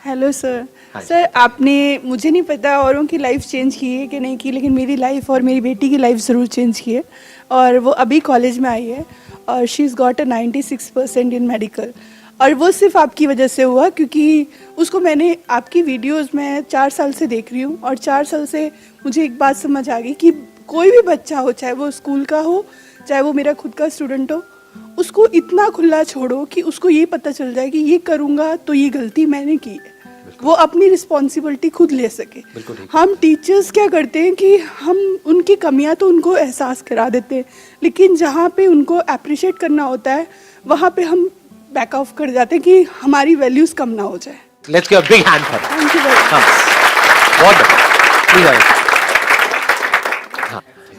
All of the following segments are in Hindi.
Hello sir. हाँ जी। सर आपने, मुझे नहीं पता औरों की लाइफ चेंज की है कि नहीं की, लेकिन मेरी लाइफ और मेरी बेटी की लाइफ ज़रूर चेंज की है। और वो अभी कॉलेज में आई है और she is got a 96% in medical. और वो सिर्फ आपकी वजह से हुआ, क्योंकि उसको मैंने आपकी वीडियोस में 4 साल से देख रही हूँ और 4 साल से मुझे एक बात समझ आ गई कि कोई भी बच्चा हो, चाहे वो स्कूल का हो, चाहे वो मेरा खुद का स्टूडेंट हो, उसको इतना खुला छोड़ो कि उसको ये पता चल जाए कि ये करूँगा तो ये गलती मैंने की है, वो अपनी रिस्पॉन्सिबिलिटी खुद ले सके। बिल्कुल ठीक। हम टीचर्स क्या करते हैं कि हम उनकी कमियां तो उनको एहसास करा देते हैं, लेकिन जहाँ पे उनको अप्रिशिएट करना होता है वहाँ पे हम बैक ऑफ कर जाते हैं कि हमारी वैल्यूज़ कम ना हो जाए। Let's give a big hand for thank you very much. बहुत बढ़िया। प्लीज आइए।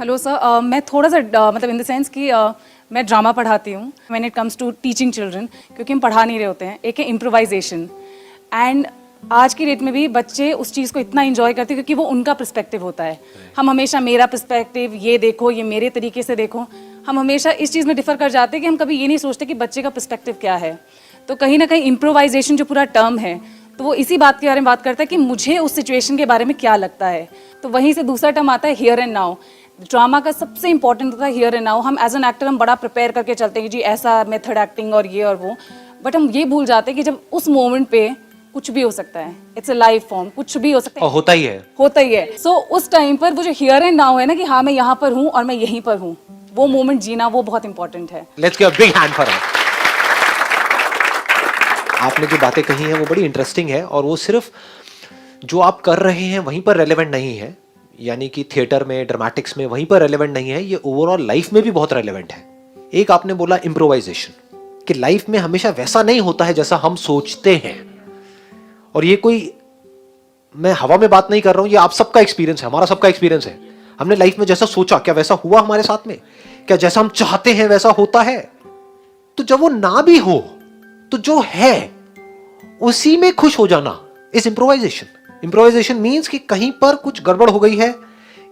हेलो सर, मैं थोड़ा सा मतलब इन द सेंस कि मैं ड्रामा पढ़ाती हूँ when it comes to teaching children, क्योंकि हम पढ़ा नहीं रहे होते हैं। एक है इम्प्रोवाइजेशन, एंड आज की डेट में भी बच्चे उस चीज़ को इतना इंजॉय करते हैं क्योंकि वो उनका पर्सपेक्टिव होता है। हम हमेशा मेरा पर्सपेक्टिव, ये देखो, ये मेरे तरीके से देखो, हम हमेशा इस चीज़ में डिफ़र कर जाते हैं कि हम कभी ये नहीं सोचते कि बच्चे का पर्सपेक्टिव क्या है। तो कहीं ना कहीं इम्प्रोवाइजेशन जो पूरा टर्म है, तो वो इसी बात के बारे में बात करता है कि मुझे उस सिचुएशन के बारे में क्या लगता है। तो वहीं से दूसरा टर्म आता है हियर एंड नाउ। ड्रामा का सबसे इंपॉर्टेंट होता है हियर एंड नाउ। हम एज एन एक्टर हम बड़ा प्रिपेयर करके चलते हैं कि जी ऐसा मेथड एक्टिंग और ये और वो, बट हम ये भूल जाते हैं कि जब उस मोमेंट पे कुछ भी हो सकता है। इट्स अ लाइफ फॉर्म, कुछ भी हो सकता है, और होता ही है। होता ही है। सो उस टाइम पर वो जो हियर एंड नाउ है ना, कि हाँ मैं यहाँ पर हूँ और मैं यहीं पर हूँ, वो मोमेंट जीना वो बहुत इंपॉर्टेंट है। Let's give a big hand for him. आपने जो बातें कही हैं वो बड़ी इंटरेस्टिंग है, और वो सिर्फ जो आप कर रहे हैं वहीं पर रेलेवेंट नहीं है, यानी कि थिएटर में, ड्रामेटिक्स में वहीं पर रेलेवेंट नहीं है, ये ओवरऑल लाइफ में भी बहुत रेलेवेंट है। एक आपने बोला इम्प्रोवाइजेशन, कि लाइफ में हमेशा वैसा नहीं होता है जैसा हम सोचते हैं। और ये कोई, मैं हवा में बात नहीं कर रहा हूं, ये आप सबका एक्सपीरियंस है, हमारा सबका एक्सपीरियंस है। हमने लाइफ में जैसा सोचा, क्या वैसा हुआ हमारे साथ में? क्या जैसा हम चाहते हैं वैसा होता है? तो जब वो ना भी हो, तो जो है उसी में खुश हो जाना इज इम्प्रोवाइजेशन। इम्प्रोवाइजेशन मीन्स कि कहीं पर कुछ गड़बड़ हो गई है,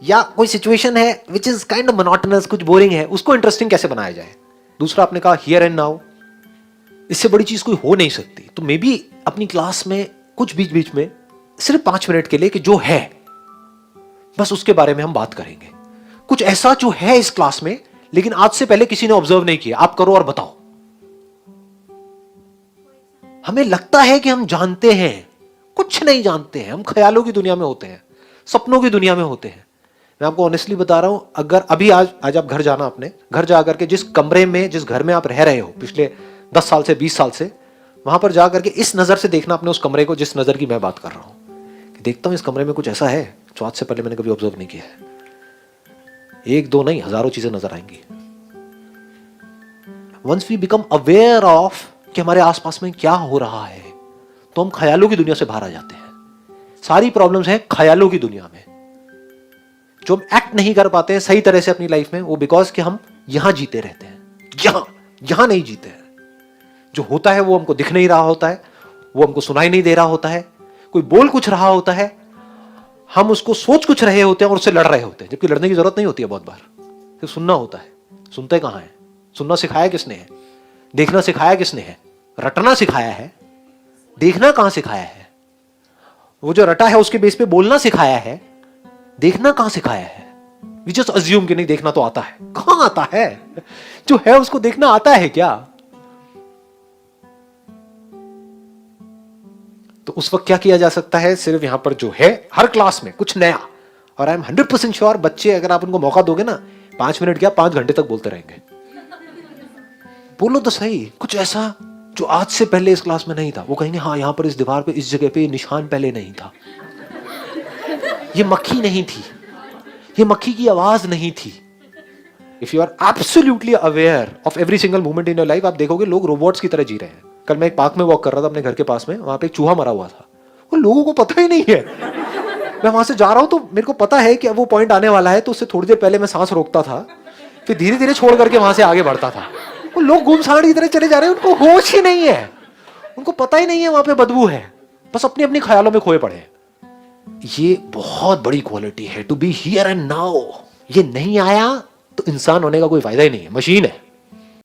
या कोई सिचुएशन है which is kind of monotonous, कुछ बोरिंग है, उसको इंटरेस्टिंग कैसे बनाया जाए। दूसरा आपने कहा हियर एंड नाउ, इससे बड़ी चीज कोई हो नहीं सकती। तो मे बी अपनी क्लास में कुछ बीच बीच में सिर्फ 5 मिनट के लिए, कि जो है बस उसके बारे में हम बात करेंगे। कुछ ऐसा जो है इस क्लास में, लेकिन आज से पहले किसी ने ऑब्जर्व नहीं किया, आप करो और बताओ। हमें लगता है कि हम जानते हैं, कुछ नहीं जानते हैं। हम ख्यालों की दुनिया में होते हैं, सपनों की दुनिया में होते हैं। मैं आपको ऑनेस्टली बता रहा हूं, अगर अभी आज आप घर जाना, अपने घर जाकर के जिस कमरे में, जिस घर में आप रह रहे हो पिछले 10 साल से, 20 साल से, वहां पर जाकर के इस नजर से देखना अपने उस कमरे को, जिस नजर की मैं बात कर रहा हूं, कि देखता हूं इस कमरे में कुछ ऐसा है जो आज से पहले मैंने कभी ऑब्जर्व नहीं किया है। एक दो नहीं, हजारों चीजें नजर आएंगी। Once we become aware of कि हमारे आसपास में क्या हो रहा है, तो हम ख्यालों की दुनिया से बाहर आ जाते हैं। सारी प्रॉब्लम्स हैं ख्यालों की दुनिया में। जो हम एक्ट नहीं कर पाते हैं सही तरह से अपनी लाइफ में, वो बिकॉज कि हम यहां जीते रहते हैं, यहां नहीं जीते हैं। जो होता है वो हमको दिख नहीं रहा होता है, वो हमको सुनाई नहीं दे रहा होता है। कोई बोल कुछ रहा होता है, हम उसको सोच कुछ रहे होते हैं और उससे लड़ रहे होते हैं, जबकि लड़ने की जरूरत नहीं होती है। बहुत बार सिर्फ सुनना होता है। सुनते कहां है? सुनना सिखाया किसने है? देखना सिखाया किसने है? रटना सिखाया है। देखना कहां सिखाया है? वो जो रटा है उसके बेस पे बोलना सिखाया है। देखना कहां सिखाया है? वी जस्ट अज्यूम कि नहीं, देखना तो आता है। कहां आता है? जो है उसको देखना आता है क्या? तो उस वक्त क्या किया जा सकता है? सिर्फ यहां पर जो है, हर क्लास में कुछ नया। और आई एम 100% श्योर, बच्चे अगर आप उनको मौका दोगे ना, 5 मिनट क्या 5 घंटे तक बोलते रहेंगे। बोलो तो सही, कुछ ऐसा जो आज से पहले इस क्लास में नहीं था। वो कहेंगे हाँ, यहां पर इस दीवार पे, इस जगह पे ये निशान पहले नहीं था, ये मक्खी नहीं थी, ये मक्खी की आवाज नहीं थी। If you are absolutely aware of every single moment in your life, आप देखोगे लोग रोबोट्स की तरह जी रहे हैं। कल मैं एक पार्क में वॉक कर रहा था अपने घर के पास में, वहां पे एक चूहा मरा हुआ था। वो लोगों को पता ही नहीं है। मैं वहां से जा रहा हूं तो मेरे को पता है कि अब वो पॉइंट आने वाला है, तो उससे थोड़ी देर पहले मैं सांस रोकता था, फिर धीरे धीरे छोड़ करके वहां से आगे बढ़ता था। वो लोग गुमसाड़ की तरह चले जा रहे हैं, उनको होश ही नहीं है, उनको पता ही नहीं है वहां पे बदबू है, बस अपनी अपनी ख्यालों में खोए पड़े हैं। ये बहुत बड़ी क्वालिटी है, to be here and now. ये नहीं आया तो इंसान होने का कोई फायदा ही नहीं है, मशीन है।